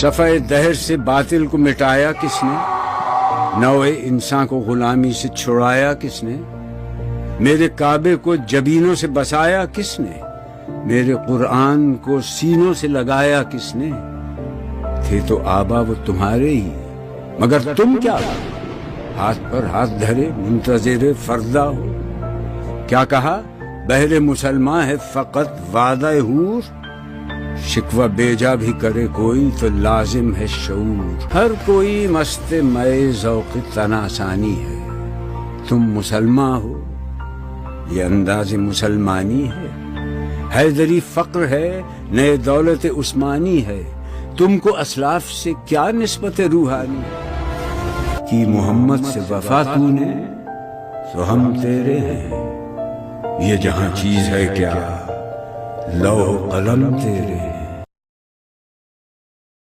صفحہ دہر سے باطل کو مٹایا کس نے؟ نوع انسان کو غلامی سے چھڑایا کس نے؟ میرے کعبے کو جبینوں سے بسایا کس نے؟ میرے قرآن کو سینوں سے لگایا کس نے؟ تھے تو آبا وہ تمہارے ہی، مگر تم کیا ہاتھ پر ہاتھ دھرے منتظر فردا ہو؟ کیا کہا؟ بہر مسلمان ہے فقط وعدہ حور، شکوہ بیجا بھی کرے کوئی تو لازم ہے شعور۔ ہر کوئی مست مئے ذوق تناسانی ہے، تم مسلمان ہو یہ انداز مسلمانی ہے۔ حیدری فقر ہے نئے دولت عثمانی ہے، تم کو اسلاف سے کیا نسبت روحانی؟ کی محمد سے وفا تو نے تو ہم تیرے ہیں، یہ جہاں چیز ہے کیا لوح قلم تیرے۔